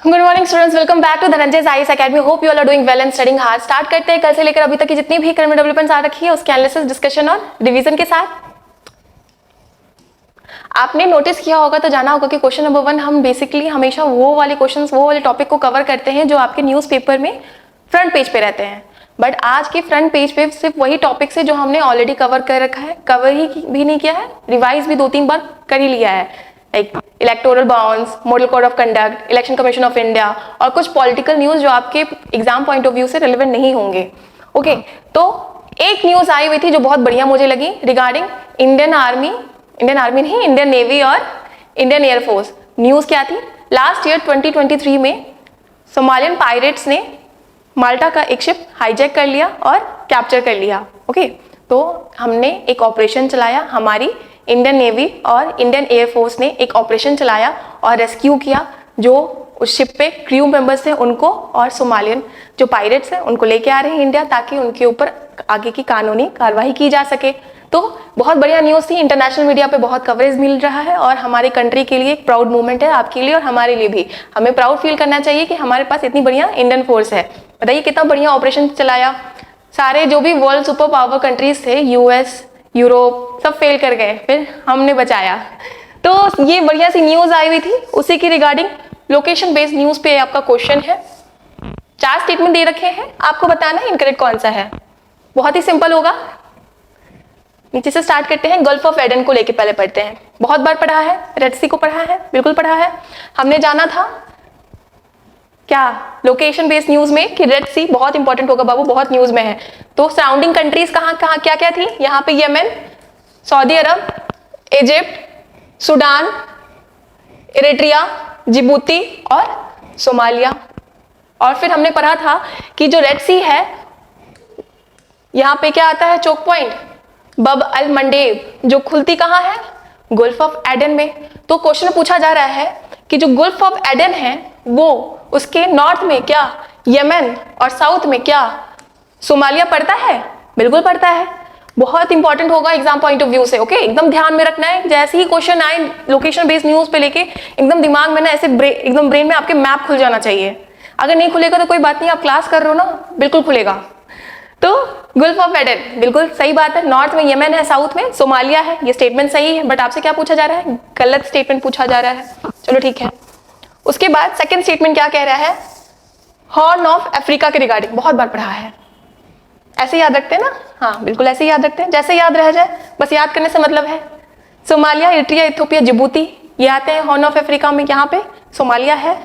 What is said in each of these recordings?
Good morning students, welcome back to Dhananjay IAS academy. Hope you all are doing well and studying hard. Start करते हैं कल से लेकर अभी तक की जितनी भी करंट डेवलपमेंट्स आ रखी है उसके एनालिसिस, डिस्कशन और रिवीजन के साथ। आपने नोटिस किया होगा तो जाना होगा कि क्वेश्चन नंबर 1 हम बेसिकली हमेशा वो वाले टॉपिक को कवर करते हैं जो आपके न्यूज़पेपर में फ्रंट पेज पे रहते हैं। बट आज के फ्रंट पेज पे सिर्फ वही टॉपिक्स है जो हमने ऑलरेडी कवर कर रखा है, कवर ही भी नहीं किया है, रिवाइज भी 2-3 बार कर ही लिया है। Like electoral bounds, model code of conduct, election commission of India और कुछ पॉलिटिकल न्यूज जो आपके एग्जाम पॉइंट ऑफ व्यू से रिलेवेंट नहीं होंगे। ओके, तो एक न्यूज आई हुई थी जो बहुत बढ़िया मुझे लगी रिगार्डिंग इंडियन आर्मी नहीं, इंडियन नेवी और इंडियन एयरफोर्स। न्यूज क्या थी? लास्ट ईयर 2023 में सोमालियन पायरेट्स ने माल्टा का एक शिप हाईजैक कर लिया और कैप्चर कर लिया। ओके, तो हमने एक ऑपरेशन चलाया, हमारी इंडियन नेवी और इंडियन एयरफोर्स ने एक ऑपरेशन चलाया और रेस्क्यू किया जो उस शिप पे क्रू मेंबर्स थे उनको, और सोमालियन जो पायरेट्स हैं उनको लेके आ रहे हैं इंडिया ताकि उनके ऊपर आगे की कानूनी कार्रवाई की जा सके। तो बहुत बढ़िया न्यूज़ थी, इंटरनेशनल मीडिया पे बहुत कवरेज मिल रहा है और हमारी कंट्री के लिए एक प्राउड मोमेंट है, आपके लिए और हमारे लिए भी। हमें प्राउड फील करना चाहिए कि हमारे पास इतनी बढ़िया इंडियन फोर्स है। बताइए कितना बढ़िया ऑपरेशन चलाया। सारे जो भी वर्ल्ड सुपर पावर कंट्रीज थे, यूएस, यूरोप, सब फेल कर गए, फिर हमने बचाया। तो ये बढ़िया सी न्यूज आई हुई थी, उसी की रिगार्डिंग लोकेशन बेस्ड न्यूज पे आपका क्वेश्चन है। 4 स्टेटमेंट दे रखे हैं, आपको बताना है इनकरेक्ट कौन सा है। बहुत ही सिंपल होगा। नीचे से स्टार्ट करते हैं। गल्फ ऑफ एडन को लेके पहले पढ़ते हैं। बहुत बार पढ़ा है, रेड सी को पढ़ा है, बिल्कुल पढ़ा है। हमने जाना था क्या लोकेशन बेस्ड न्यूज में कि रेड सी बहुत इंपॉर्टेंट होगा बाबू, बहुत न्यूज में है। तो सराउंडिंग कंट्रीज कहाँ कहाँ क्या क्या थी? यहाँ पे यमन, सऊदी अरब, इजिप्ट, सूडान, इरिट्रिया, जिबूती और सोमालिया। और फिर हमने पढ़ा था कि जो रेड सी है यहाँ पे क्या आता है? चोक पॉइंट, बब अल मंडेब, जो खुलती कहाँ है? गल्फ ऑफ एडन में। तो क्वेश्चन पूछा जा रहा है कि जो गल्फ ऑफ एडन है वो उसके नॉर्थ में क्या यमन और साउथ में क्या सोमालिया पड़ता है? बिल्कुल पड़ता है। बहुत इंपॉर्टेंट होगा एग्जाम पॉइंट ऑफ व्यू से। ओके, एकदम ध्यान में रखना है। जैसे ही क्वेश्चन आए लोकेशन बेस्ड न्यूज पे लेके एकदम दिमाग में ना ऐसे एकदम ब्रेन में आपके मैप खुल जाना चाहिए। अगर नहीं खुलेगा तो कोई बात नहीं, आप क्लास कर रहे हो ना, बिल्कुल खुलेगा। तो गल्फ ऑफ एडन बिल्कुल सही बात है। नॉर्थ में यमन है, साउथ में सोमालिया है, ये स्टेटमेंट सही है। बट आपसे क्या पूछा जा रहा है? गलत स्टेटमेंट पूछा जा रहा है। चलो ठीक है। उसके बाद सेकंड स्टेटमेंट क्या कह रहा है? हॉर्न ऑफ अफ्रीका के रिगार्डिंग। बहुत बार पढ़ा है, ऐसे याद रखते हैं ना? हाँ बिल्कुल ऐसे याद रखते हैं, जैसे याद रह जाए, बस याद करने से मतलब है। सोमालिया, इरिट्रिया, इथियोपिया, जिबूती ये आते हैं हॉर्न ऑफ अफ्रीका में। यहाँ पे सोमालिया है,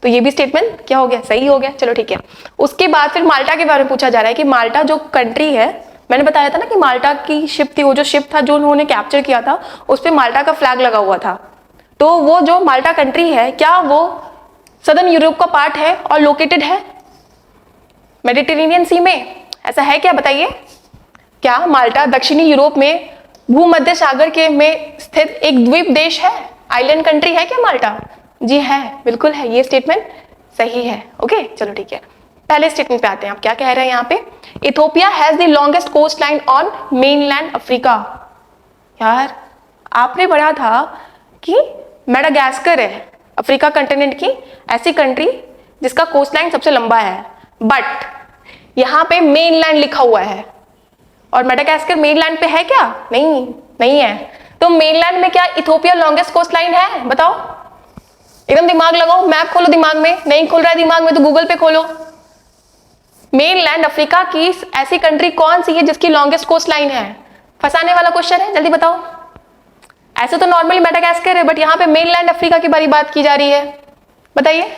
तो ये भी स्टेटमेंट क्या हो गया? सही हो गया। चलो ठीक है। उसके बाद फिर माल्टा के बारे में पूछा जा रहा है कि माल्टा जो कंट्री है, मैंने बताया था ना कि माल्टा की शिप थी, वो जो शिप था जो उन्होंने कैप्चर किया था उस पर माल्टा का फ्लैग लगा हुआ था। तो वो जो माल्टा कंट्री है क्या वो सदर्न यूरोप का पार्ट है और लोकेटेड है मेडिटेरेनियन सी में? ऐसा है क्या? बताइए। क्या माल्टा दक्षिणी यूरोप में भूमध्य सागर के में स्थित एक द्वीप देश है? आइलैंड कंट्री है क्या माल्टा? जी है, बिल्कुल है। ये स्टेटमेंट सही है। ओके चलो ठीक है। पहले स्टेटमेंट पे आते हैं। आप क्या कह रहे हैं यहाँ पे? Ethiopia has the longest coast line on mainland Africa. यार आपने पढ़ा था कि मेडागास्कर है अफ्रीका कंटिनेंट की ऐसी कंट्री जिसका कोस्ट लाइन सबसे लंबा है, बट यहाँ पे मेनलैंड लिखा हुआ है और मेडागास्कर मेनलैंड पे है क्या? नहीं है। तो मेनलैंड में क्या इथियोपिया लॉन्गेस्ट कोस्ट लाइन है? बताओ, एकदम दिमाग लगाओ, मैप खोलो दिमाग में। नहीं खुल रहा है दिमाग में तो गूगल पे खोलो। मेनलैंड अफ्रीका की ऐसी कंट्री कौन सी है जिसकी लॉन्गेस्ट कोस्ट लाइन है? फंसाने वाला क्वेश्चन है, जल्दी बताओ। ऐसे तो नॉर्मली मेडागास्कर है, बट यहाँ पे मेनलैंड अफ्रीका की बारी बात की जा रही है। बताइए,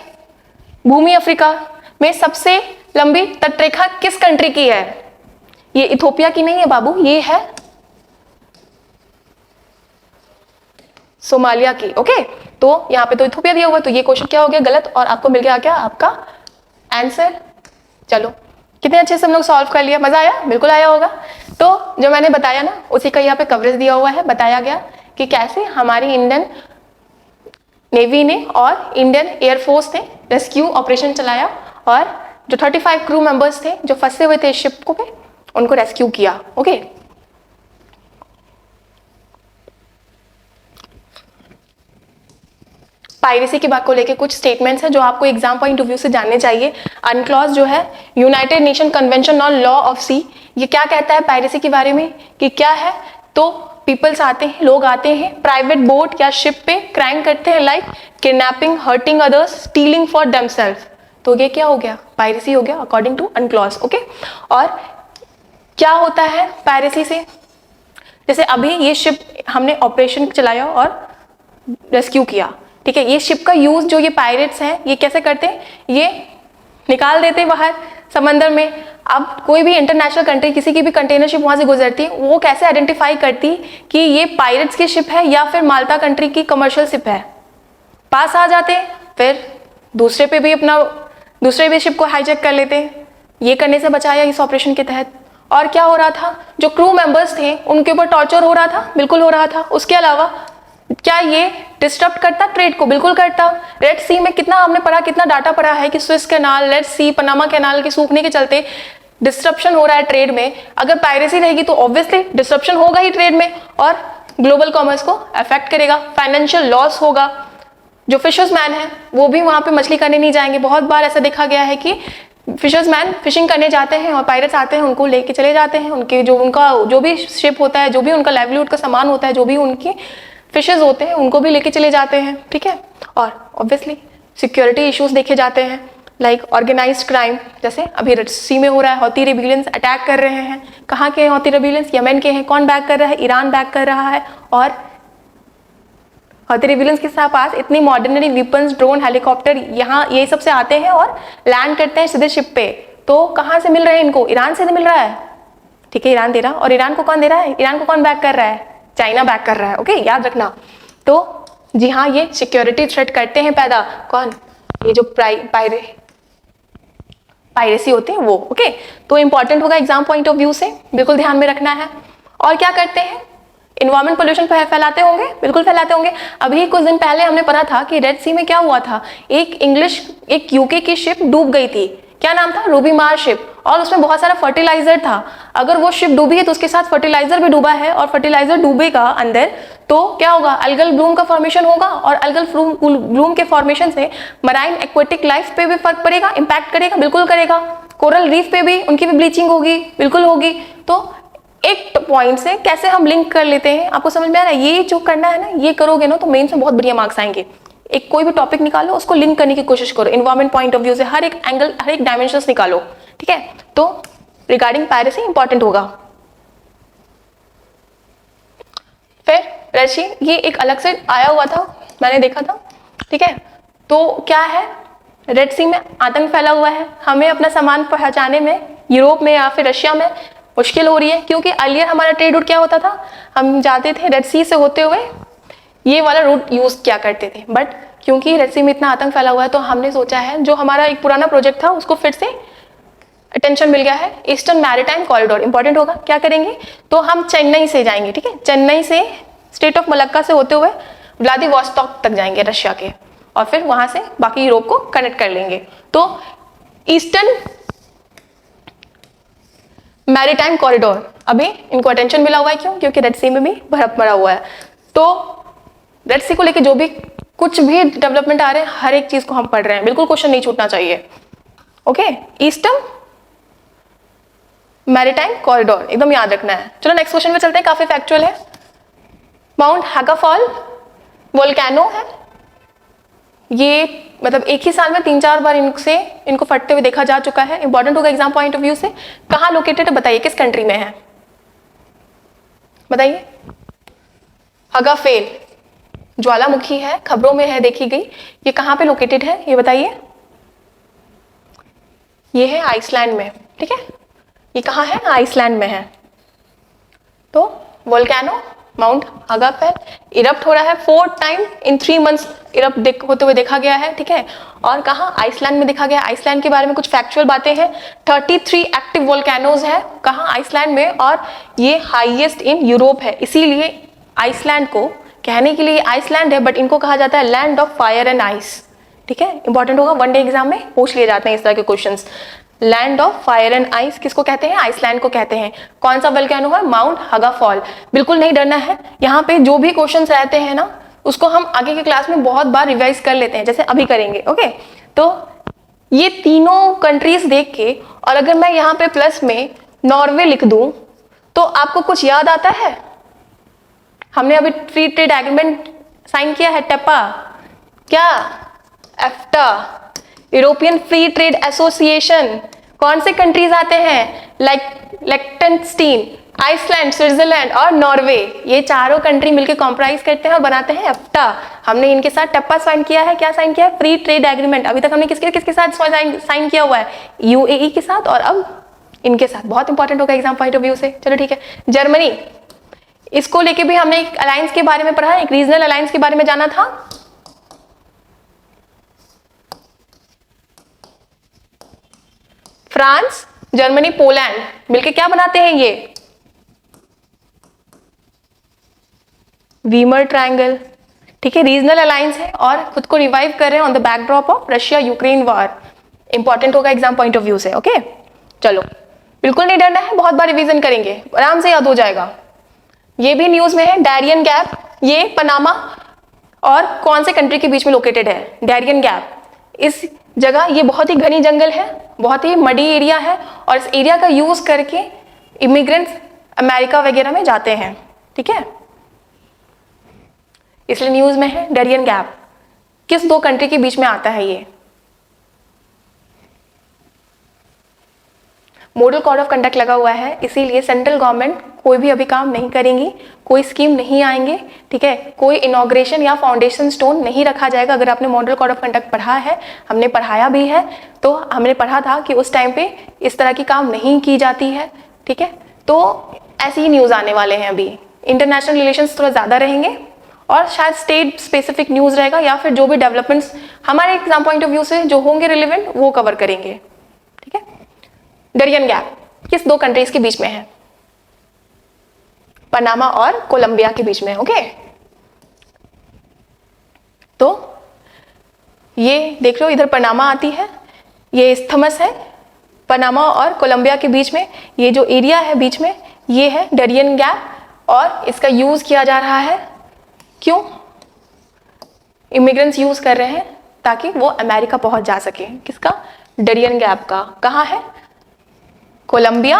भूमि अफ्रीका में सबसे लंबी तटरेखा किस कंट्री की है? ये इथियोपिया की नहीं है बाबू, ये है सोमालिया की। ओके, तो यहाँ पे तो इथियोपिया दिया हुआ, तो ये क्वेश्चन क्या हो गया? गलत। और आपको मिल गया क्या? आपका आंसर। चलो कितने अच्छे से हम लोग सॉल्व कर लिया। मजा आया? बिल्कुल आया होगा। तो जो मैंने बताया ना उसी का यहाँ पे कवरेज दिया हुआ है। बताया गया कि कैसे हमारी इंडियन नेवी ने और इंडियन एयरफोर्स ने रेस्क्यू ऑपरेशन चलाया और जो 35 क्रू मेंबर्स थे जो फंसे हुए थे शिप को पे, उनको रेस्क्यू किया। ओके, पायरेसी की बात को लेके कुछ स्टेटमेंट्स हैं जो आपको एग्जाम पॉइंट ऑफ व्यू से जानने चाहिए। अनक्लॉज जो है United Nation convention on law of sea, ये क्या कहता है पायरेसी के बारे में कि क्या है, तो पीपल्स आते हैं, लोग आते हैं प्राइवेट बोट या शिप पे, क्राइम करते हैं like kidnapping, hurting others, stealing for themselves, तो ये क्या हो गया, पायरेसी हो गया अकॉर्डिंग टू अनक्लॉज। ओके, और क्या होता है पायरेसी से, जैसे अभी ये शिप हमने ऑपरेशन चलाया और रेस्क्यू किया, ठीक है, ये शिप का यूज जो ये पायरेट्स हैं ये कैसे करते हैं, ये निकाल देते हैं बाहर समंदर में। अब कोई भी इंटरनेशनल कंट्री किसी की भी कंटेनर शिप वहां से गुजरती है, वो कैसे आइडेंटिफाई करती कि ये पायरेट्स की शिप है या फिर माल्टा कंट्री की कमर्शियल शिप है, पास आ जाते, फिर दूसरे भी शिप को हाईजैक कर लेते। ये करने से बचाया इस ऑपरेशन के तहत। और क्या हो रहा था, जो क्रू मेंबर्स थे उनके ऊपर टॉर्चर हो रहा था, बिल्कुल हो रहा था। उसके अलावा क्या ये डिस्टर्ब करता ट्रेड को, बिल्कुल करता। रेड सी में कितना हमने पढ़ा, कितना डाटा पढ़ा है कि स्विस कैनाल, रेड सी, पनामा कैनाल के सूखने के चलते डिस्ट्रप्शन हो रहा है ट्रेड में। अगर पायरेसी रहेगी तो ऑब्वियसली डिस्ट्रप्शन होगा ही ट्रेड में और ग्लोबल कॉमर्स को अफेक्ट करेगा, फाइनेंशियल लॉस होगा। जो फिशर्समैन है वो भी वहां पे मछली करने नहीं जाएंगे। बहुत बार ऐसा देखा गया है कि फिशर्समैन फिशिंग करने जाते हैं और पायरेट्स आते हैं, उनको लेके चले जाते हैं। उनके जो भी शिप होता है, जो भी उनका लाइवलीहुड का सामान होता है, जो भी उनकी फिशेज होते हैं, उनको भी लेके चले जाते हैं, ठीक है। और ऑब्वियसली सिक्योरिटी इश्यूज देखे जाते हैं, लाइक ऑर्गेनाइज्ड क्राइम, जैसे अभी रेड सी में हो रहा है, हौती रिबेलियंस अटैक कर रहे हैं। कहाँ के हौती रिबेलियंस, यमन के हैं। कौन बैक कर रहा है, ईरान बैक कर रहा है। और हौती रिबेलियंस के पास इतनी मॉडर्नरी वेपन्स, ड्रोन, हेलीकॉप्टर, यहाँ ये सब से आते हैं और लैंड करते हैं सीधे शिप पे। तो कहाँ से मिल रहे हैं इनको, ईरान से मिल रहा है, ठीक है, ईरान दे रहा। और ईरान को कौन दे रहा है, ईरान को कौन बैक कर रहा है, चाइना बैक कर रहा है। ओके, याद रखना। तो जी हाँ, ये सिक्योरिटी थ्रेट करते हैं पैदा, कौन, ये जो पायरेसी होते हैं वो। ओके, तो इंपॉर्टेंट होगा एग्जाम पॉइंट ऑफ व्यू से, बिल्कुल ध्यान में रखना है। और क्या करते हैं, इन्वायरमेंट पोल्यूशन फैलाते होंगे, बिल्कुल फैलाते होंगे। अभी कुछ दिन पहले हमने पढ़ा था कि रेड सी में क्या हुआ था, एक यूके की शिप डूब गई थी। क्या नाम था, रूबी मार शिप, और उसमें बहुत सारा फर्टिलाइजर था। अगर वो शिप डूबी है तो उसके साथ फर्टिलाइजर भी डूबा है, और फर्टिलाइजर डूबेगा अंदर तो क्या होगा, अल्गल ब्लूम का फॉर्मेशन होगा, और अल्गल ब्लूम के फॉर्मेशन से मराइन एक्वेटिक लाइफ पे भी फर्क पड़ेगा, इंपैक्ट करेगा, बिल्कुल करेगा। कोरल रीफ पे भी उनकी भी ब्लीचिंग होगी, बिल्कुल होगी। तो एक पॉइंट से कैसे हम लिंक कर लेते हैं, आपको समझ में आ रहा है। ये जो करना है ना, ये करोगे ना तो मेंस में बहुत बढ़िया मार्क्स आएंगे। एक कोई भी टॉपिक निकालो, उसको लिंक करने की कोशिश करो एनवायरमेंट पॉइंट ऑफ व्यू से, हर एक एंगल, हर एक डायमेंशंस निकालो, ठीक है। तो रिगार्डिंग पायरेसी इंपॉर्टेंट होगा। फिर रेड सी, ये एक अलग से आया हुआ था, मैंने देखा था, ठीक है। तो क्या है, रेड सी में आतंक फैला हुआ है, हमें अपना सामान पहुंचाने में यूरोप में या फिर रशिया में मुश्किल हो रही है, क्योंकि अर्लियर हमारा ट्रेड रूट क्या होता था, हम जाते थे रेड सी से होते हुए ये वाला रूट यूज किया करते थे। बट क्योंकि रेड सी में इतना आतंक फैला हुआ है, तो हमने सोचा है, जो हमारा एक पुराना प्रोजेक्ट था उसको फिर से अटेंशन मिल गया है, ईस्टर्न मैरीटाइम कॉरिडोर। इंपॉर्टेंट होगा, क्या करेंगे, तो हम चेन्नई से जाएंगे, ठीक है, चेन्नई से स्टेट ऑफ मलक्का से होते हुए व्लादिवोस्टॉक तक जाएंगे रशिया के, और फिर वहां से बाकी यूरोप को कनेक्ट कर लेंगे। तो ईस्टर्न मैरीटाइम कॉरिडोर अभी इनको अटेंशन मिला हुआ है, क्यों, क्योंकि रेड सी में भी बर्फ पड़ा हुआ है। तो रेड सी को लेके जो भी कुछ भी डेवलपमेंट आ रहे हैं, हर एक चीज को हम पढ़ रहे हैं, बिल्कुल क्वेश्चन नहीं छूटना चाहिए। ओके, ईस्टर्न मैरीटाइम कॉरिडोर एकदम याद रखना है। चलो नेक्स्ट क्वेश्चन पे चलते हैं, काफी फैक्चुअल है। माउंट हैगाफॉल वोल्केनो है, ये मतलब एक ही साल में 3-4 बार इनको फटते हुए देखा जा चुका है। इंपॉर्टेंट होगा एग्जाम पॉइंट ऑफ व्यू से। कहाँ लोकेटेड है बताइए, किस कंट्री में है बताइए। हगाफेल ज्वालामुखी है, खबरों में है देखी गई, ये कहाँ पे लोकेटेड है ये बताइए। ये है आइसलैंड में, ठीक है, ये कहाँ है, आइसलैंड में है। तो वोल्केनो माउंट हगाफेल इरप्ट हो रहा है 4 टाइम इन 3 मंथ्स, इरप्ट होते हुए देखा गया है, ठीक है। और कहाँ, आइसलैंड में देखा गया। आइसलैंड के बारे में कुछ फैक्चुअल बातें हैं। 33 एक्टिव वोल्केनोज है, कहाँ, आइसलैंड में, और ये हाईएस्ट इन यूरोप है। इसीलिए आइसलैंड को कहने के लिए आइसलैंड है, बट इनको कहा जाता है land of fire and ice, ठीक है। इंपॉर्टेंट होगा, वन डे एग्जाम में पूछ लिए जाते हैं इस तरह के questions. Land of fire and ice किसको कहते हैं, आइसलैंड को कहते हैं। कौन सा वोल्केनो है, माउंट हगाफॉल। बिल्कुल नहीं डरना है, यहाँ पे जो भी क्वेश्चंस रहते हैं ना, उसको हम आगे के क्लास में बहुत बार रिवाइज कर लेते हैं, जैसे अभी करेंगे। ओके, तो ये तीनों कंट्रीज देख के और अगर मैं यहाँ पे प्लस में नॉर्वे लिख दूं तो आपको कुछ याद आता है? हमने अभी फ्री ट्रेड एग्रीमेंट साइन किया है, टेपा, क्या, एफ्टा, यूरोपियन फ्री ट्रेड एसोसिएशन। कौन से कंट्रीज आते हैं? लिechtenstein, आइसलैंड, स्विट्जरलैंड और नॉर्वे। ये चारों कंट्री मिलकर कॉम्प्राइज करते हैं और बनाते हैं एफ्टा। हमने इनके साथ टप्पा साइन किया है। क्या साइन किया है? Free trade agreement. अभी तक हमने किसके किसके साथ साइन किया हुआ है? यूएई के साथ और अब इनके साथ। बहुत इंपॉर्टेंट होगा एग्जाम पॉइंट ऑफ व्यू से। चलो ठीक है, जर्मनी, इसको लेके भी हमने एक अलायंस के बारे में पढ़ा, एक रीजनल अलायंस के बारे में जाना था। फ्रांस, जर्मनी, पोलैंड मिलके क्या बनाते हैं? ये वीमर ट्रायंगल। ठीक है, रीजनल अलायंस है और खुद को रिवाइव कर रहे हैं on the backdrop of Russia Ukraine war. Important होगा एग्जाम पॉइंट ऑफ व्यू से। ओके, चलो बिल्कुल नहीं डरना है, बहुत बार रिवीजन करेंगे, आराम से याद हो जाएगा। ये भी न्यूज में है, डैरियन गैप। ये पनामा और कौन से कंट्री के बीच में लोकेटेड है? Darien gap. इस जगह ये बहुत ही घनी जंगल है, बहुत ही मडी एरिया है और इस एरिया का यूज करके इमिग्रेंट्स अमेरिका वगैरह में जाते हैं। ठीक है, इसलिए न्यूज में है डैरियन गैप। किस दो कंट्री के बीच में आता है ये? मॉडल कोड ऑफ कंडक्ट लगा हुआ है, इसीलिए सेंट्रल गवर्नमेंट कोई भी अभी काम नहीं करेंगी, कोई स्कीम नहीं आएंगे। ठीक है, कोई इनॉग्रेशन या फाउंडेशन स्टोन नहीं रखा जाएगा। अगर आपने मॉडल कोड ऑफ कंडक्ट पढ़ा है, हमने पढ़ाया भी है, तो हमने पढ़ा था कि उस टाइम पे इस तरह की काम नहीं की जाती है। ठीक है, तो ऐसे ही न्यूज आने वाले हैं। अभी इंटरनेशनल रिलेशंस थोड़ा ज्यादा रहेंगे और शायद स्टेट स्पेसिफिक न्यूज रहेगा या फिर जो भी डेवलपमेंट्स हमारे एग्जाम पॉइंट ऑफ व्यू से जो होंगे रिलेवेंट वो कवर करेंगे। ठीक है, डैरियन गैप किस दो कंट्रीज के बीच में है? पनामा और कोलंबिया के बीच में। ओके, तो ये देख रहे हो, इधर पनामा आती है, ये इस्थमस है, पनामा और कोलंबिया के बीच में ये जो एरिया है बीच में, ये है डैरियन गैप और इसका यूज किया जा रहा है। क्यों? इमिग्रेंट्स यूज कर रहे हैं ताकि वो अमेरिका पहुंच जा सके। किसका? डैरियन गैप का। कहाँ है? कोलंबिया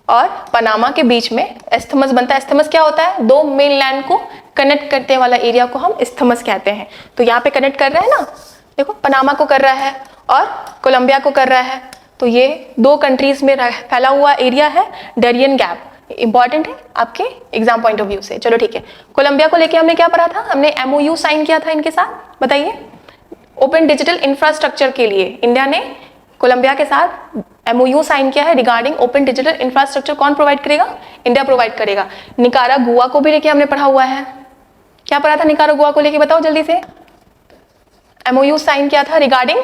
और पनामा के बीच में इस्थमस बनता है। इस्थमस क्या होता है? दो मेनलैंड को कनेक्ट करने वाला एरिया को हम इस्थमस कहते हैं। तो यहाँ पे कनेक्ट कर रहा है ना, देखो पनामा को कर रहा है और कोलंबिया को कर रहा है, तो ये दो कंट्रीज में फैला हुआ एरिया है डैरियन गैप। इंपॉर्टेंट है आपके एग्जाम पॉइंट ऑफ व्यू से। चलो ठीक है, कोलंबिया को लेके हमने क्या पढ़ा था? हमने MOU साइन किया था इनके साथ, बताइए। ओपन डिजिटल इंफ्रास्ट्रक्चर के लिए इंडिया ने कोलंबिया के साथ MOU साइन किया है रिगार्डिंग ओपन डिजिटल इंफ्रास्ट्रक्चर। कौन प्रोवाइड करेगा? इंडिया प्रोवाइड करेगा। निकारागुआ को भी लेके हमने पढ़ा हुआ है। क्या पढ़ा था निकारागुआ को लेके, बताओ जल्दी से। MOU साइन किया था रिगार्डिंग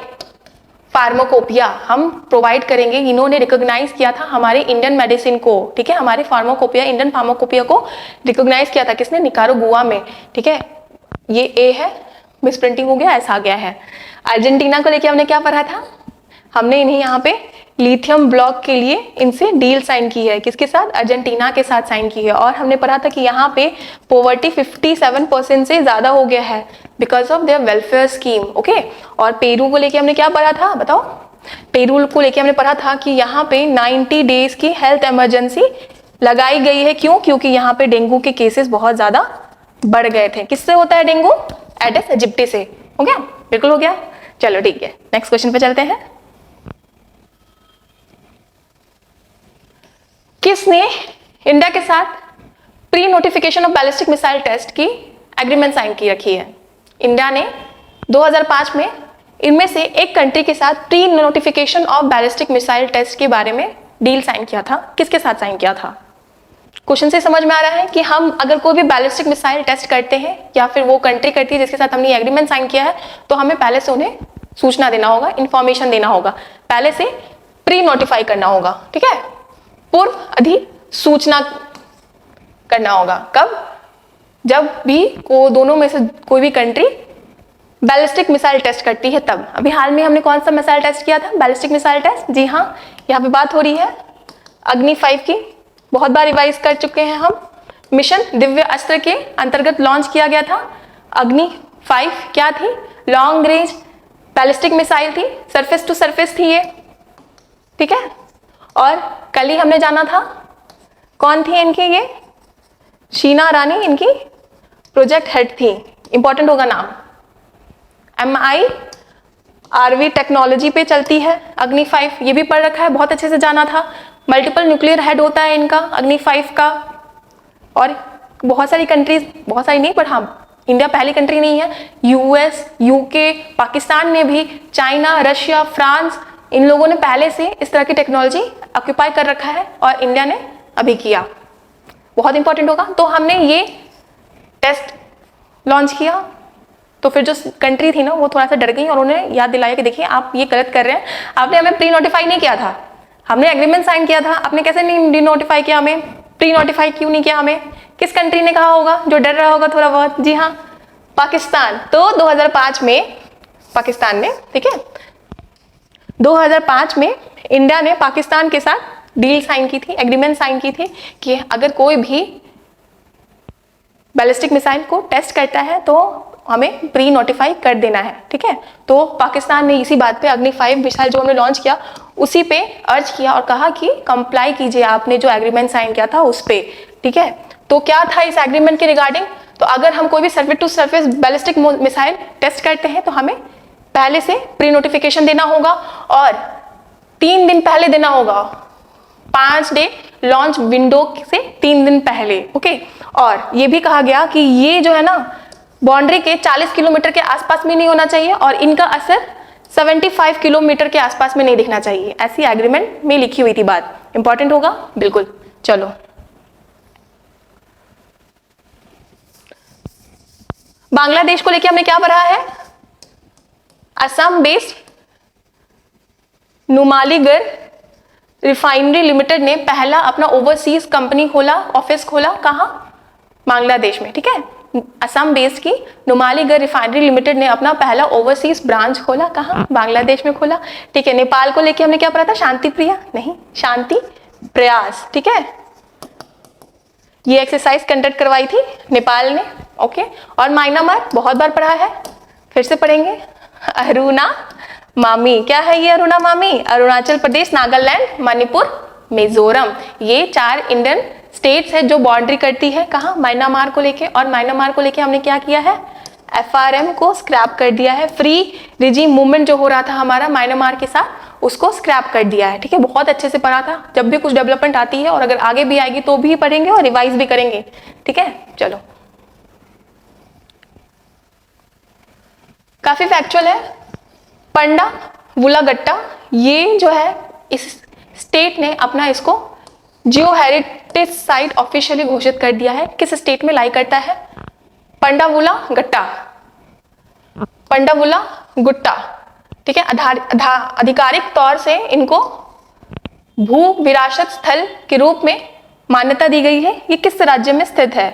फार्माकोपिया, हम प्रोवाइड करेंगे। इन्होंने रिकॉग्नाइज किया था हमारे इंडियन मेडिसिन को। ठीक है, हमारे फार्माकोपिया, इंडियन फार्माकोपिया को रिकॉग्नाइज किया था किसने? निकारागुआ में। ठीक है, ये ए है, मिस प्रिंटिंग हो गया, ऐसा आ गया है। अर्जेंटीना को लेके हमने क्या पढ़ा था? हमने इन्हें यहाँ पे लिथियम ब्लॉक के लिए इनसे डील साइन की है। किसके साथ? अर्जेंटीना के साथ साइन की है। और हमने पढ़ा था कि यहाँ पे पॉवर्टी 57% से ज्यादा हो गया है because of their welfare scheme. Okay, और पेरू को लेके हमने क्या पढ़ा था, बताओ। पेरू को लेके हमने पढ़ा था कि यहाँ पे 90 डेज की हेल्थ इमरजेंसी लगाई गई है। क्यों? क्योंकि यहाँ पे डेंगू के केसेस बहुत ज्यादा बढ़ गए थे। किससे होता है डेंगू? एडिस इजिप्टी से। हो गया? बिल्कुल हो गया। चलो ठीक है, नेक्स्ट क्वेश्चन पे चलते हैं। किसने इंडिया के साथ pre notification of ballistic missile test की एग्रीमेंट साइन की रखी है? इंडिया ने 2005 में इनमें से एक कंट्री के साथ pre notification of ballistic missile test के बारे में डील साइन किया था। किसके साथ साइन किया था? क्वेश्चन से समझ में आ रहा है कि हम अगर कोई भी बैलिस्टिक मिसाइल टेस्ट करते हैं या फिर वो कंट्री करती है जिसके साथ हमने एग्रीमेंट साइन किया है, तो हमें पहले से उन्हें सूचना देना होगा, इंफॉर्मेशन देना होगा, पहले से प्री नोटिफाई करना होगा। ठीक है, पूर्व अधिसूचना करना होगा। कब? जब भी दोनों में से कोई भी कंट्री बैलिस्टिक मिसाइल टेस्ट करती है तब। अभी हाल में हमने कौन सा मिसाइल टेस्ट किया था? Ballistic missile test. जी हाँ, यहाँ पे बात हो रही है अग्नि 5 की, बहुत बार रिवाइज कर चुके हैं हम। मिशन दिव्य अस्त्र के अंतर्गत लॉन्च किया गया था अग्नि 5 क्या थी? लॉन्ग रेंज बैलिस्टिक मिसाइल थी, सरफेस टू सरफेस थी ये, ठीक है। और कल ही हमने जाना था कौन थी इनकी, ये शीना रानी इनकी प्रोजेक्ट हेड थी, इंपॉर्टेंट होगा नाम। MIRV टेक्नोलॉजी पे चलती है अग्नि 5, ये भी पढ़ रखा है, बहुत अच्छे से जाना था। मल्टीपल न्यूक्लियर हेड होता है इनका अग्नि 5 का। और बहुत सारी कंट्रीज, बहुत सारी नहीं पर हाँ, इंडिया पहली कंट्री नहीं है, US, UK, पाकिस्तान ने भी, चाइना, रशिया, फ्रांस, इन लोगों ने पहले से इस तरह की टेक्नोलॉजी ऑक्यूपाई कर रखा है और इंडिया ने अभी किया, बहुत इंपॉर्टेंट होगा। तो हमने ये टेस्ट लॉन्च किया, तो फिर जो कंट्री थी ना वो थोड़ा सा डर गई और उन्होंने याद दिलाया कि देखिए आप ये गलत कर रहे हैं, आपने हमें प्री नोटिफाई नहीं किया था, हमने एग्रीमेंट साइन किया था, आपने कैसे नहीं डी नोटिफाई किया हमें, प्री नोटिफाई क्यों नहीं किया हमें? किस कंट्री ने कहा होगा जो डर रहा होगा थोड़ा बहुत? जी हाँ, पाकिस्तान। तो 2005 में पाकिस्तान ने, ठीक है, 2005 में इंडिया ने पाकिस्तान के साथ डील साइन की थी, एग्रीमेंट साइन की थी कि अगर कोई भी बैलिस्टिक मिसाइल को टेस्ट करता है तो हमें प्री नोटिफाई कर देना है, ठीक है। तो पाकिस्तान ने इसी बात पे अग्नि 5 मिसाइल जो हमने लॉन्च किया उसी पे अर्ज किया और कहा कि कंप्लाई कीजिए आपने जो एग्रीमेंट साइन किया था उस पे, ठीक है। तो क्या था इस एग्रीमेंट के रिगार्डिंग? तो अगर हम कोई भी surface to surface ballistic missile test करते हैं तो हमें पहले से प्री नोटिफिकेशन देना होगा और 3 दिन पहले देना होगा, 5 डे लॉन्च विंडो से 3 दिन पहले, ओके। और ये भी कहा गया कि ये जो है ना बाउंड्री के 40 किलोमीटर के आसपास में नहीं होना चाहिए और इनका असर 75 किलोमीटर के आसपास में नहीं दिखना चाहिए, ऐसी एग्रीमेंट में लिखी हुई थी बात। इंपॉर्टेंट होगा बिल्कुल। चलो, बांग्लादेश को लेके हमने क्या पढ़ा है? Assam based Numaligarh refinery limited ने पहला अपना ओवरसीज कंपनी खोला, ऑफिस खोला, कहां? बांग्लादेश में, ठीक है। असम बेस्ड की नुमालीगढ़ रिफाइनरी लिमिटेड ने अपना पहला ओवरसीज ब्रांच खोला, कहां? बांग्लादेश में खोला, ठीक है। नेपाल को लेके हमने क्या पढ़ा था? शांति प्रिया नहीं, शांति प्रयास, ठीक है। ये एक्सरसाइज कंडक्ट करवाई थी नेपाल ने, ओके। और म्यांमार बहुत बार पढ़ा है, फिर से पढ़ेंगे। अरुणा मामी, क्या है ये अरुणा मामी? अरुणाचल प्रदेश, नागालैंड, मणिपुर, मिजोरम, ये 4 इंडियन स्टेट्स है जो बाउंड्री करती है, कहाँ? म्यांमार को लेके। और म्यांमार को लेके हमने क्या किया है? FRM को स्क्रैप कर दिया है, फ्री रिजीम मूवमेंट जो हो रहा था हमारा म्यांमार के साथ उसको स्क्रैप कर दिया है, ठीक है। बहुत अच्छे से पढ़ा था, जब भी कुछ डेवलपमेंट आती है और अगर आगे भी आएगी तो भी पढ़ेंगे और रिवाइज भी करेंगे, ठीक है। चलो, काफी फैक्चुअल है। पंडा वुलागट्टा, ये जो है इस स्टेट ने अपना इसको जियो हेरिटेज साइट ऑफिशियली घोषित कर दिया है। किस स्टेट में लाई करता है? पंडावुला गट्टा, पंडावुला गुट्टा, ठीक है। आधिकारिक तौर से इनको भू विरासत स्थल के रूप में मान्यता दी गई है। ये किस राज्य में स्थित है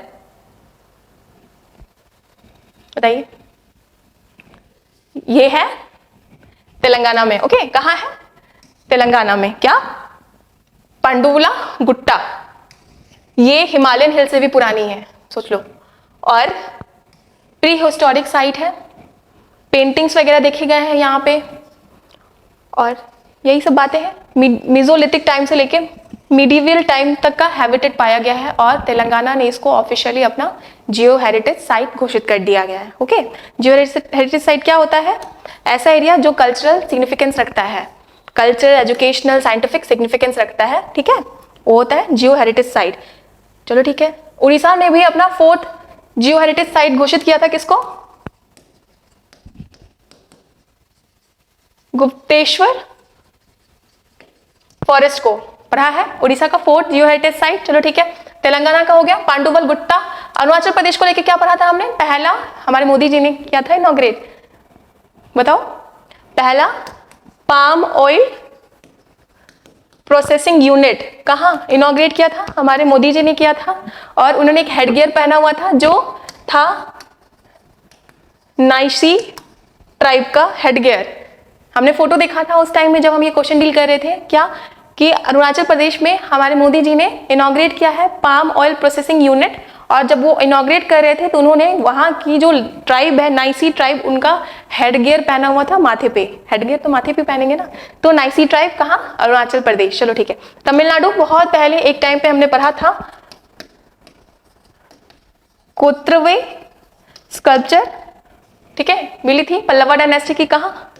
बताइए? ये है तेलंगाना में, ओके। कहाँ है? तेलंगाना में। क्या? पंडुवुला गुट्टा, ये हिमालयन हिल से भी पुरानी है, सोच लो। और प्री हिस्टोरिक साइट है, पेंटिंग्स वगैरह देखे गए हैं यहाँ पे, और यही सब बातें हैं। मीजोलिथिक टाइम से लेके मिडीवियल टाइम तक का हैबिटेट पाया गया है और तेलंगाना ने इसको ऑफिशियली अपना जियो हेरिटेज साइट घोषित कर दिया गया है, ओके। जियो हेरिटेज साइट क्या होता है? ऐसा एरिया जो कल्चरल सिग्निफिकेंस रखता है, कल्चरल, एजुकेशनल, साइंटिफिक सिग्निफिकेंस रखता है, ठीक है, वो होता है जियो हेरिटेज साइट। चलो ठीक है। उड़ीसा ने भी अपना 4th जियो हेरिटेज साइट घोषित किया था, किसको? गुप्तेश्वर फॉरेस्ट को पढ़ा है, उड़ीसा का 4th जियो हेरिटेज साइट। चलो ठीक है। तेलंगाना का हो गया पांडुवल गुट्टा। अरुणाचल प्रदेश को लेकर क्या पढ़ा था हमने? पहला हमारे मोदी जी ने किया था इनॉग्रेट, बताओ। पहला पाम ऑयल प्रोसेसिंग यूनिट कहाँ इनॉग्रेट किया था? हमारे मोदी जी ने किया था। और उन्होंने एक हेडगियर पहना हुआ था जो था नाइसी ट्राइब का हेडगियर। हमने फोटो देखा था उस टाइम में जब हम ये क्वेश्चन डील कर रहे थे, क्या कि अरुणाचल प्रदेश में हमारे मोदी जी ने इनॉग्रेट किया है पाम ऑयल प्रोसेसिंग यूनिट और जब वो इनॉग्रेट कर रहे थे तो उन्होंने वहाँ की जो ट्राइब है, नाइसी ट्राइब, उनका हेडगियर पहना हुआ था माथे पे। हेडगियर तो माथे पे पहनेंगे ना, तो नाइसी ट्राइब कहाँ, अरुणाचल प्रदेश। चलो ठीक है। तमिलनाडु बहुत पहले एक टाइम पे हमने पढ़ा था कोत्रवे स्कल्पचर, ठीक है, मिली थी पल्लवा डायनेस्टी की, कहाँ,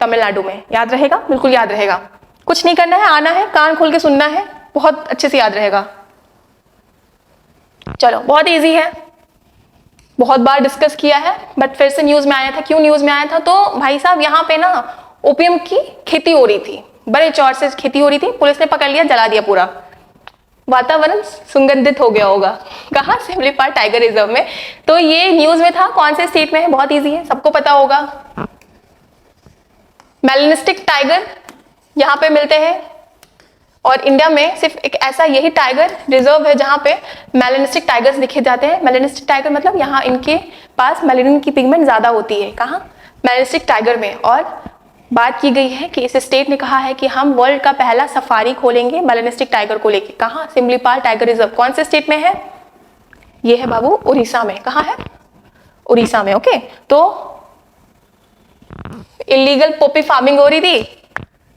तमिलनाडु में। याद रहेगा, बिल्कुल याद रहेगा, कुछ नहीं करना है, आना है, कान खोल के सुनना है, बहुत अच्छे से याद रहेगा। चलो बहुत इजी है, बहुत बार डिस्कस किया है, बट फिर से न्यूज में आया था। क्यों न्यूज में आया था? तो भाई साहब यहाँ पे ना ओपियम की खेती हो रही थी, बड़े चौर से खेती हो रही थी, पुलिस ने पकड़ लिया, जला दिया पूरा, वातावरण सुगंधित हो गया होगा। कहाँ? सिमली पाल टाइगर रिजर्व में। तो ये न्यूज में था, कौन से स्टेट में है? बहुत इजी है, सबको पता होगा। मेलानिस्टिक टाइगर यहाँ पे मिलते हैं, और इंडिया में सिर्फ एक ऐसा यही टाइगर रिजर्व है जहाँ पे मेलानिस्टिक टाइगर्स दिखे जाते हैं। मेलानिस्टिक टाइगर मतलब यहाँ इनके पास मेलानिन की पिगमेंट ज्यादा होती है। कहाँ? मेलानिस्टिक टाइगर में। और बात की गई है कि इस स्टेट ने कहा है कि हम वर्ल्ड का पहला सफारी खोलेंगे मेलानिस्टिक टाइगर को लेके। कहाँ? Similipal tiger reserve. कौन से स्टेट में है? ये है बाबू उड़ीसा में। कहाँ है? उड़ीसा में। ओके, तो इलीगल पॉपी फार्मिंग हो रही थी,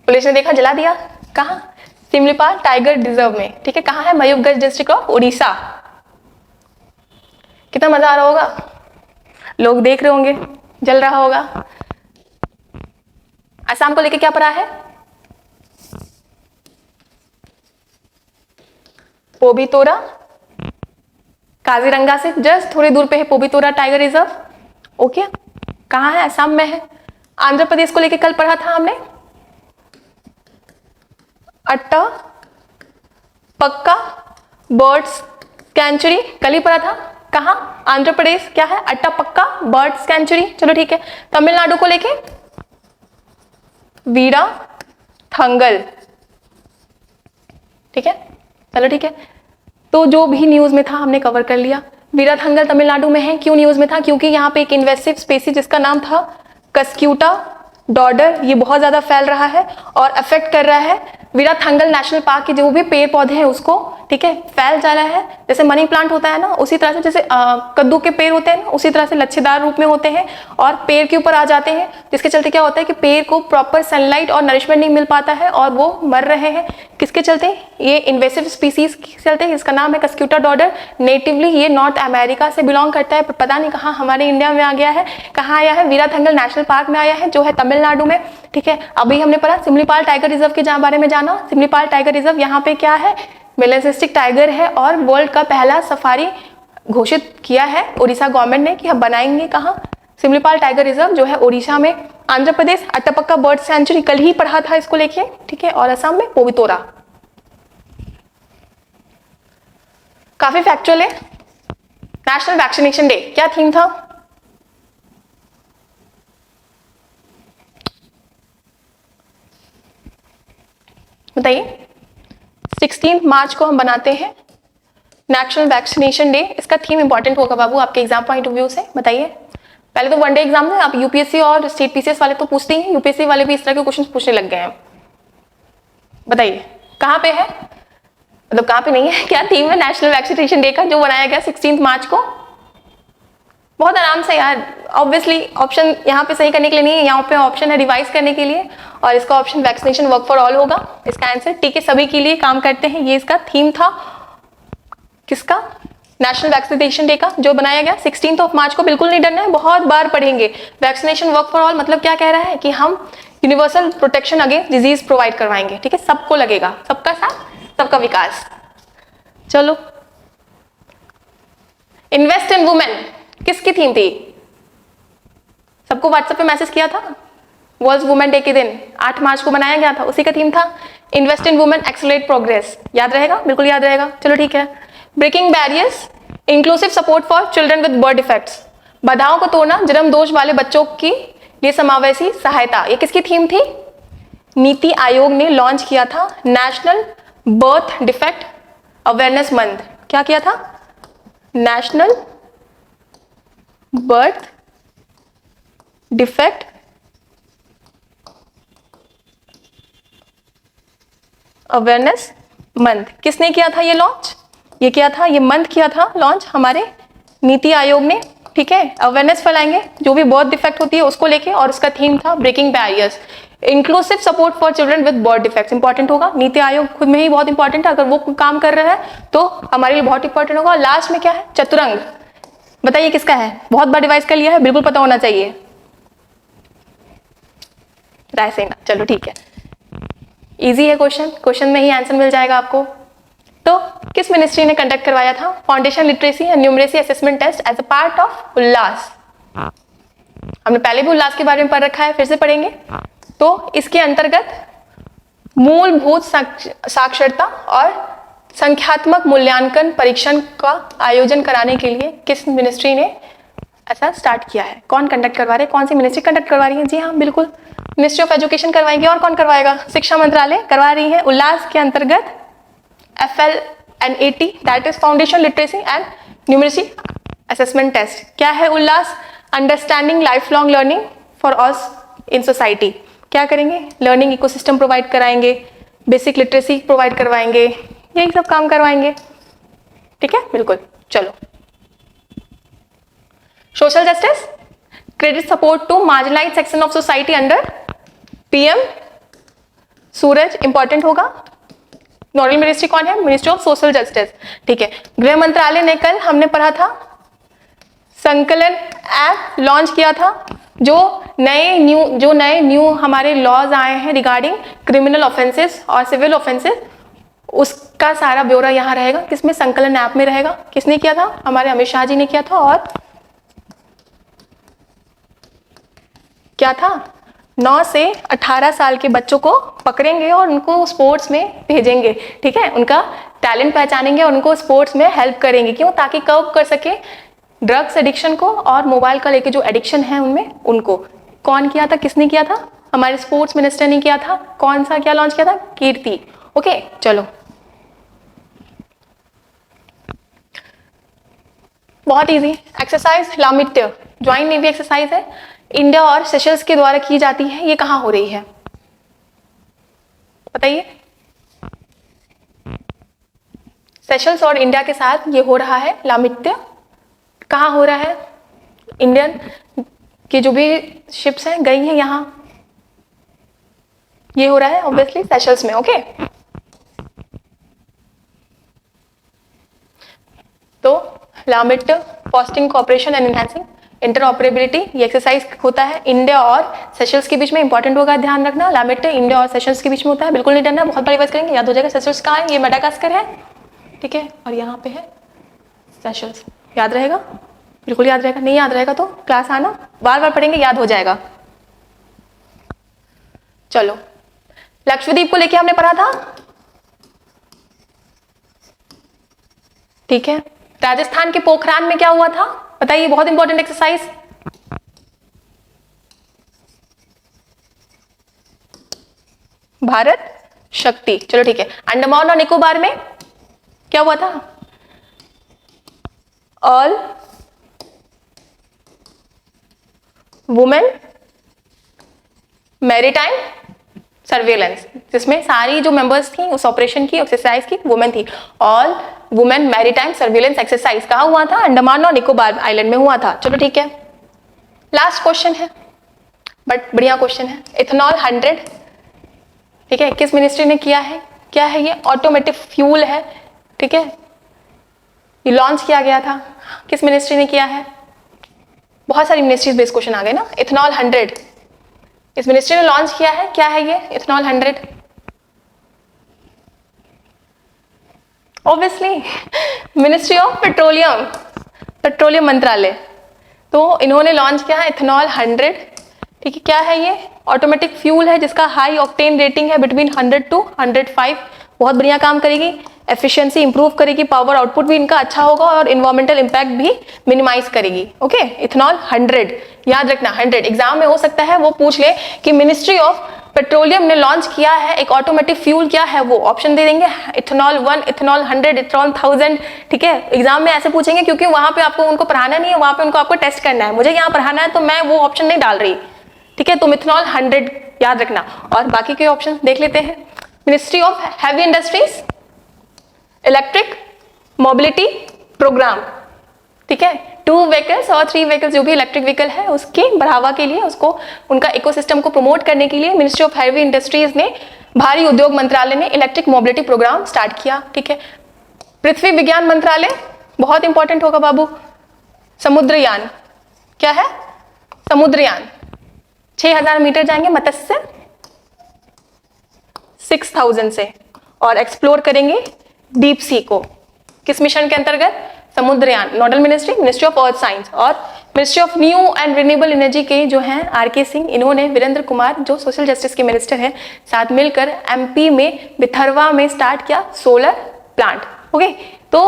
पुलिस ने देखा, जला दिया। कहाँ? सिमलीपाल टाइगर रिजर्व में। ठीक है, कहाँ है? Mayurbhanj district of Orissa. कितना मजा आ रहा होगा, लोग देख रहे होंगे, जल रहा होगा। असम को लेके क्या पढ़ा है? पोबितोरा, काजीरंगा से जस्ट थोड़ी दूर पे है पोबितोरा टाइगर रिजर्व। ओके, कहाँ है? असम में है। आंध्र प्रदेश को लेके कल पढ़ा था हमने, अट्टा पक्का बर्ड्स सेंचुरी, कल ही पढ़ा था। कहाँ? आंध्र प्रदेश। क्या है? अट्टा पक्का बर्ड्स सेंचुरी। चलो ठीक है। तमिलनाडु को लेके वीरा थंगल। ठीक है, चलो ठीक है। तो जो भी न्यूज में था हमने कवर कर लिया। वीरा थंगल तमिलनाडु में है। क्यों न्यूज में था? क्योंकि यहाँ पे एक इन्वेसिव स्पीसीज जिसका नाम था कस्क्यूटा डॉडर, ये बहुत ज्यादा फैल रहा है और अफेक्ट कर रहा है वीरा थंगल नेशनल पार्क के जो भी पेड़ पौधे हैं उसको। ठीक है, फैल जा रहा है। जैसे मनी प्लांट होता है ना, उसी तरह से, जैसे कद्दू के पेड़ होते हैं ना, उसी तरह से लच्छेदार रूप में होते हैं और पेड़ के ऊपर आ जाते हैं, जिसके चलते क्या होता है कि पेड़ को प्रॉपर सनलाइट और नरिशमेंट नहीं मिल पाता है और वो मर रहे हैं। किसके चलते? ये इन्वेसिव स्पीसीज के चलते। इसका नाम है कस्क्यूटा डॉडर। नेटिवली ये नॉर्थ अमेरिका से बिलोंग करता है, पर पता नहीं कहाँ हमारे इंडिया में आ गया है। कहाँ आया है? वीरा थंगल नेशनल पार्क में आया है, जो है तमिलनाडु में। ठीक है, अभी हमने पढ़ा सिमलीपाल टाइगर रिजर्व के बारे में जाना। सिमलीपाल टाइगर रिजर्व यहाँ पे क्या है? मेलानिस्टिक टाइगर है और वर्ल्ड का पहला सफारी घोषित किया है उड़ीसा गवर्नमेंट ने कि हम बनाएंगे। कहाँ? सिमलीपाल टाइगर रिजर्व जो है उड़ीसा में। आंध्र प्रदेश अट्टापक्का बर्ड सेंचुरी, कल ही पढ़ा था इसको लेके। ठीक है, और असम में पोबितोरा। काफी फैक्चुअल है। नेशनल वैक्सीनेशन डे, क्या थीम था? बताइए। 16 मार्च को हम बनाते हैं नेशनल वैक्सीनेशन डे। इसका थीम इंपॉर्टेंट होगा बाबू आपके एग्जाम पॉइंट ऑफ व्यू से। बताइए। पहले तो वनडे एग्जाम है, आप यूपीएससी और स्टेट पीसीएस वाले तो पूछते ही हैं, यूपीएससी वाले भी इस तरह के क्वेश्चन पूछने लग गए हैं। बताइए कहाँ पे है, मतलब कहाँ पे नहीं है, क्या थीम है नेशनल वैक्सीनेशन डे का जो बनाया गया 16 मार्च को? बहुत आराम से यार, ऑब्वियसली ऑप्शन यहाँ पे सही करने के लिए नहीं है, यहाँ पे ऑप्शन है रिवाइज करने के लिए, और इसका option vaccination work for all होगा इसका आंसर। ठीक है, सभी के लिए काम करते हैं, ये इसका थीम था। किसका? नेशनल वैक्सीनेशन डे का जो बनाया गया 16 मार्च को। बिल्कुल नहीं डरना है, बहुत बार पढ़ेंगे। वैक्सीनेशन वर्क फॉर ऑल मतलब क्या कह रहा है कि हम universal protection against disease provide करवाएंगे। ठीक है, सबको लगेगा, सबका साथ सबका विकास। चलो, इन्वेस्ट इन वुमेन किसकी थीम थी? सबको व्हाट्सएप पे मैसेज किया था, वर्ल्ड वुमेन डे के दिन 8 मार्च को बनाया गया था, उसी का थीम था invest in women accelerate progress. याद रहेगा? बिल्कुल याद रहेगा। चलो ठीक है। Breaking barriers, inclusive support for children with birth defects, बाधाओं को तोड़ना जन्म दोष वाले बच्चों की लिए समावेशी सहायता, ये किसकी थीम थी? नीति आयोग ने लॉन्च किया था national birth defect awareness month. क्या किया था? National birth defect awareness month. किसने किया था ये लॉन्च? ये किया था, ये मंथ किया था लॉन्च हमारे नीति आयोग ने, ठीक है। अवेयरनेस फैलाएंगे जो भी बर्थ डिफेक्ट होती है उसको लेके, और उसका थीम था breaking barriers, inclusive support for children with birth defects. Important होगा, नीति आयोग खुद में ही बहुत इंपॉर्टेंट है, अगर वो काम कर रहा है तो हमारे लिए बहुत इंपॉर्टेंट होगा। लास्ट में क्या है, चतुरंग, बताइए किसका है, बहुत बड़ा डिवाइस का लिया है, बिल्कुल पता होना चाहिए। रायसेना, चलो ठीक है, इजी है क्वेश्चन, क्वेश्चन में ही आंसर मिल जाएगा आपको। तो किस मिनिस्ट्री ने कंडक्ट करवाया था foundation literacy and numeracy assessment test as a part of ULLAS? हमने पहले भी उल्लास के बारे में पढ़ रखा है, फिर से पढ़ेंगे। तो इसके अंतर्गत मूलभूत साक्षरता और संख्यात्मक मूल्यांकन परीक्षण का आयोजन कराने के लिए किस मिनिस्ट्री ने ऐसा स्टार्ट किया है? कौन कंडक्ट करवा रहे हैं, कौन सी मिनिस्ट्री कंडक्ट करवा रही है? जी हाँ बिल्कुल, मिनिस्ट्री ऑफ एजुकेशन करवाएंगे, और कौन करवाएगा? शिक्षा मंत्रालय करवा रही है। उल्लास के अंतर्गत FLNAT, that is foundation literacy and numeracy assessment test. क्या है ULLAS? Understanding life long learning for us in society. क्या करेंगे? लर्निंग इकोसिस्टम प्रोवाइड कराएंगे, बेसिक लिटरेसी प्रोवाइड करवाएंगे, यही सब काम करवाएंगे, ठीक है बिल्कुल। चलो, social justice, credit support to marginalised section of society under PM Suraj, important होगा। नोडल मिनिस्ट्री कौन है? मिनिस्ट्री ऑफ सोशल जस्टिस, ठीक है। गृह मंत्रालय ने कल हमने पढ़ा था संकलन ऐप लॉन्च किया था, जो नए न्यू हमारे लॉज आए हैं रिगार्डिंग क्रिमिनल ऑफेंसेस और सिविल ऑफेंसेस, उसका सारा ब्यौरा यहाँ रहेगा। किसमें? संकलन ऐप में रहेगा। किसने किया था? हमारे अमित शाह जी ने किया था। और क्या था? 9 से 18 साल के बच्चों को पकड़ेंगे और उनको स्पोर्ट्स में भेजेंगे, ठीक है। उनका टैलेंट पहचानेंगे और उनको स्पोर्ट्स में हेल्प करेंगे। क्यों? ताकि कर्व कर सके ड्रग्स एडिक्शन को और मोबाइल का लेके जो एडिक्शन है उनमें, उनको। कौन किया था? किसने किया था? हमारे स्पोर्ट्स मिनिस्टर ने किया था। कौन सा क्या लॉन्च किया था? कीर्ति, ओके। चलो, बहुत easy exercise, Lamitiye joint navy exercise है, इंडिया और सेशल्स के द्वारा की जाती है। ये कहां हो रही है बताइए? सेशल्स और इंडिया के साथ ये हो रहा है लामित्य। कहां हो रहा है? इंडियन की जो भी शिप्स हैं गई हैं यहां, ये हो रहा है ऑब्वियसली सेशल्स में, ओके। तो Lamitiye fostering cooperation and enhancing interoperability, ये एक्सरसाइज होता है इंडिया और सेशल्स के बीच में। इंपॉर्टेंट होगा, ध्यान रखना, लामित्य इंडिया और सेशल्स के बीच में होता है, बिल्कुल नहीं डरना, बहुत बड़ी बात करेंगे, याद हो जाएगा। सेशल्स कहाँ है? ये मेडागास्कर है, ठीक है, और यहाँ पे है सेशल्स। याद रहेगा, बिल्कुल याद रहेगा। नहीं याद रहेगा तो क्लास आना, बार बार पढ़ेंगे, याद हो जाएगा। चलो, लक्षद्वीप को लेके हमने पढ़ा था, ठीक है। राजस्थान के पोखरान में क्या हुआ था बताइए? बहुत इंपॉर्टेंट एक्सरसाइज। भारत शक्ति, चलो ठीक है। अंडमान और निकोबार में क्या हुआ था? ऑल वुमेन मैरीटाइम सर्वेलेंस, जिसमें सारी जो मेंबर्स थी उस ऑपरेशन की, एक्सरसाइज की, वुमेन थी। All women maritime surveillance exercise कहाँ हुआ था? अंडमान और निकोबार आइलैंड में हुआ था। चलो ठीक है, लास्ट क्वेश्चन है, बट बढ़िया क्वेश्चन है। इथेनॉल 100, ठीक है, किस मिनिस्ट्री ने किया है? क्या है ये? ऑटोमेटिक फ्यूल है, ठीक है। ये लॉन्च किया गया था, किस मिनिस्ट्री ने किया है? बहुत सारी मिनिस्ट्रीज बेस्ड क्वेश्चन आ गए ना। इथेनॉल 100 इस मिनिस्ट्री ने लॉन्च किया है। क्या है ये ethanol 100? Obviously ministry of petroleum, petroleum मंत्रालय। तो इन्होंने लॉन्च किया है इथेनॉल 100, ठीक है। क्या है ये? ऑटोमेटिक फ्यूल है जिसका हाई ऑक्टेन रेटिंग है बिटवीन 100 to 105। बहुत बढ़िया काम करेगी, एफिशिएंसी इंप्रूव करेगी, पावर आउटपुट भी इनका अच्छा होगा और इन्वायरमेंटल इंपैक्ट भी मिनिमाइज करेगी, ओके। इथेनॉल 100 याद रखना, 100 एग्जाम में हो सकता है वो पूछ ले कि मिनिस्ट्री ऑफ पेट्रोलियम ने लॉन्च किया है एक ऑटोमेटिक फ्यूल, क्या है वो? ऑप्शन दे देंगे, इथेनॉल 1, इथेनॉल 100, इथेनॉल 1000, ठीक है। एग्जाम में ऐसे पूछेंगे क्योंकि वहां पे आपको उनको पढ़ाना नहीं है, वहां पे उनको आपको टेस्ट करना है। मुझे यहाँ पढ़ाना है तो मैं वो ऑप्शन नहीं डाल रही, ठीक है। तो इथेनॉल 100 याद रखना, और बाकी के ऑप्शन देख लेते हैं। Ministry of heavy industries, electric mobility programme, ठीक है। 2 व्हीकल्स और 3 व्हीकल्स जो भी इलेक्ट्रिक व्हीकल है उसके बढ़ावा के लिए, उसको उनका इकोसिस्टम को प्रमोट करने के लिए मिनिस्ट्री ऑफ हैवी इंडस्ट्रीज ने, भारी उद्योग मंत्रालय ने इलेक्ट्रिक मोबिलिटी प्रोग्राम स्टार्ट किया, ठीक है। पृथ्वी विज्ञान मंत्रालय बहुत इंपॉर्टेंट होगा बाबू, समुद्रयान, क्या है, समुद्रयान 6000 मीटर जाएंगे मत्स्य 6000 से और एक्सप्लोर करेंगे डीप सी को, किस मिशन के अंतर्गत, Samudrayaan. Nodal ministry ministry of earth science, और ministry of new and renewable energy के जो हैं आर.के. सिंह, इन्होंने वीरेंद्र कुमार जो सोशल जस्टिस के मिनिस्टर हैं, साथ मिलकर एमपी में बिथरवा में स्टार्ट किया सोलर प्लांट। ओके, तो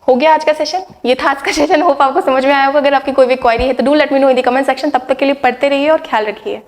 हो गया आज का सेशन, ये था आज का सेशन। होप आपको समझ में आया होगा। अगर आपकी कोई भी क्वेरी है तो do let me know in the comment section. तब तक के लिए पढ़ते रहिए और ख्याल रखिए।